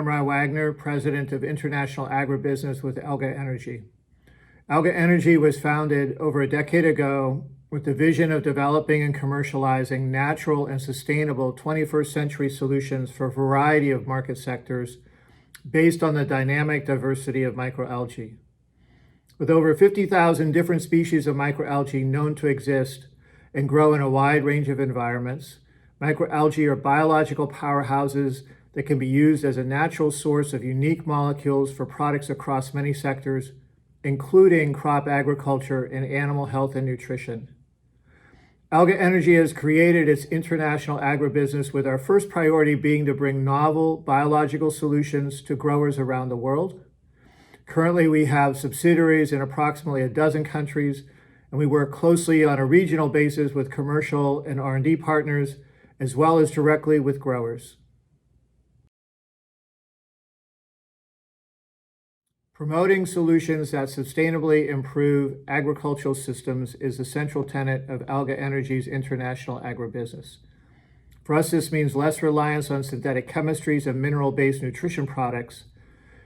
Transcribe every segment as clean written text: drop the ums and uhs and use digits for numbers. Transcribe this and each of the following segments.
I'm Ry Wagner, President of International Agribusiness with AlgaEnergy. AlgaEnergy was founded over a decade ago with the vision of developing and commercializing natural and sustainable 21st century solutions for a variety of market sectors based on the dynamic diversity of microalgae. With over 50,000 different species of microalgae known to exist and grow in a wide range of environments, microalgae are biological powerhouses that can be used as a natural source of unique molecules for products across many sectors, including crop agriculture and animal health and nutrition. AlgaEnergy has created its international agribusiness with our first priority being to bring novel biological solutions to growers around the world. Currently, we have subsidiaries in approximately a dozen countries, and we work closely on a regional basis with commercial and R&D partners, as well as directly with growers. Promoting solutions that sustainably improve agricultural systems is the central tenet of AlgaEnergy's international agribusiness. For us, this means less reliance on synthetic chemistries and mineral-based nutrition products,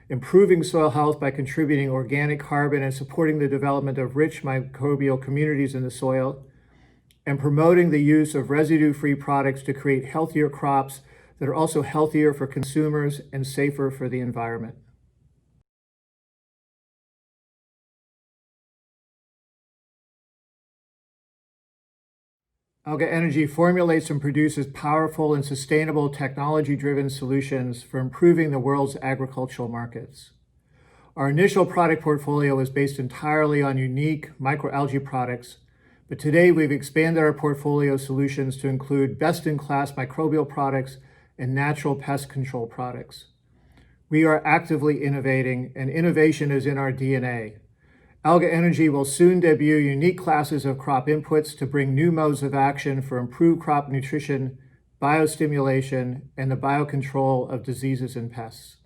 improving soil health by contributing organic carbon and supporting the development of rich microbial communities in the soil, and promoting the use of residue-free products to create healthier crops that are also healthier for consumers and safer for the environment. AlgaEnergy formulates and produces powerful and sustainable technology-driven solutions for improving the world's agricultural markets. Our initial product portfolio is based entirely on unique microalgae products, but today we've expanded our portfolio solutions to include best-in-class microbial products and natural pest control products. We are actively innovating, and innovation is in our DNA. AlgaEnergy will soon debut unique classes of crop inputs to bring new modes of action for improved crop nutrition, biostimulation, and the biocontrol of diseases and pests.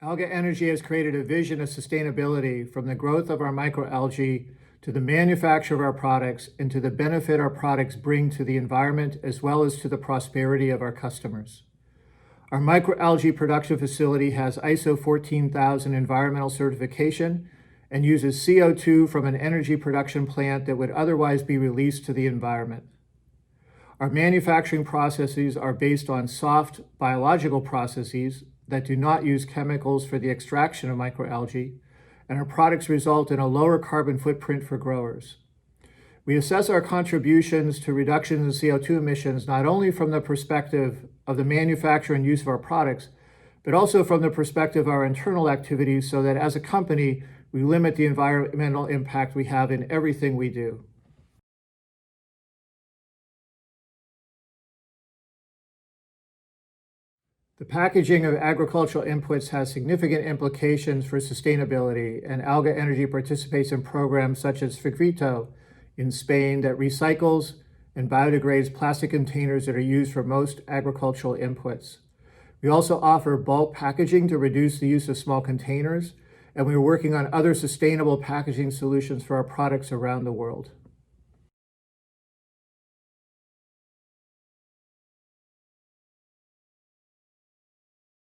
AlgaEnergy has created a vision of sustainability from the growth of our microalgae to the manufacture of our products and to the benefit our products bring to the environment as well as to the prosperity of our customers. Our microalgae production facility has ISO 14000 environmental certification and uses CO2 from an energy production plant that would otherwise be released to the environment. Our manufacturing processes are based on soft biological processes that do not use chemicals for the extraction of microalgae, and our products result in a lower carbon footprint for growers. We assess our contributions to reductions in CO2 emissions not only from the perspective of the manufacture and use of our products, but also from the perspective of our internal activities so that as a company, we limit the environmental impact we have in everything we do. The packaging of agricultural inputs has significant implications for sustainability, and AlgaEnergy participates in programs such as Figrito in Spain that recycles and biodegrades plastic containers that are used for most agricultural inputs. We also offer bulk packaging to reduce the use of small containers, and we're working on other sustainable packaging solutions for our products around the world.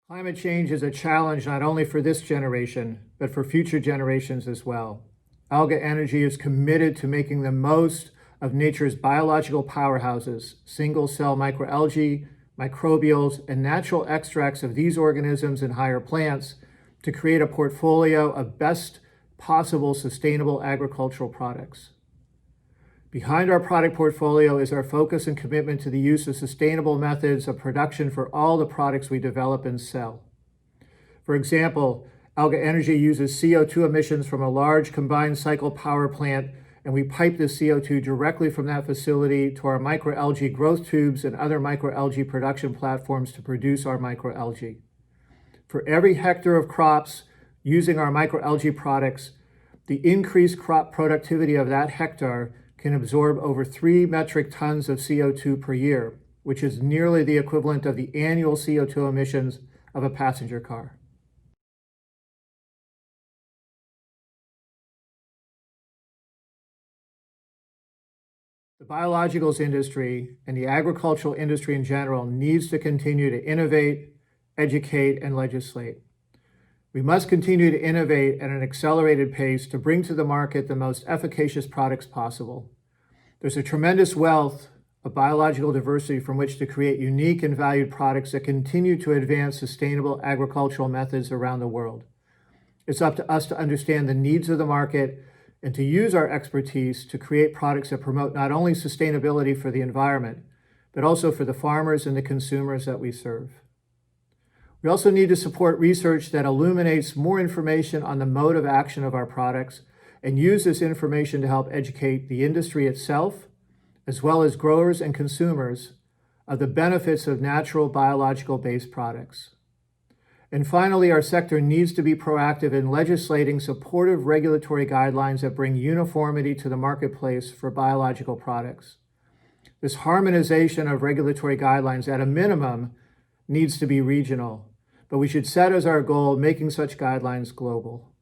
Climate change is a challenge not only for this generation, but for future generations as well. AlgaEnergy is committed to making the most of nature's biological powerhouses, single-cell microalgae, microbials, and natural extracts of these organisms and higher plants to create a portfolio of best possible sustainable agricultural products. Behind our product portfolio is our focus and commitment to the use of sustainable methods of production for all the products we develop and sell. For example, AlgaEnergy uses CO2 emissions from a large combined cycle power plant, and we pipe the CO2 directly from that facility to our microalgae growth tubes and other microalgae production platforms to produce our microalgae. For every hectare of crops using our microalgae products, the increased crop productivity of that hectare can absorb over 3 metric tons of CO2 per year, which is nearly the equivalent of the annual CO2 emissions of a passenger car. The The biologicals industry and the agricultural industry in general needs to continue to innovate, educate, and legislate. We must continue to innovate at an accelerated pace to bring to the market the most efficacious products possible. There's a tremendous wealth of biological diversity from which to create unique and valued products that continue to advance sustainable agricultural methods around the world. It's up to us to understand the needs of the market and to use our expertise to create products that promote not only sustainability for the environment, but also for the farmers and the consumers that we serve. We also need to support research that illuminates more information on the mode of action of our products and use this information to help educate the industry itself, as well as growers and consumers, of the benefits of natural biological-based products. And finally, our sector needs to be proactive in legislating supportive regulatory guidelines that bring uniformity to the marketplace for biological products. This harmonization of regulatory guidelines at a minimum needs to be regional, but we should set as our goal making such guidelines global.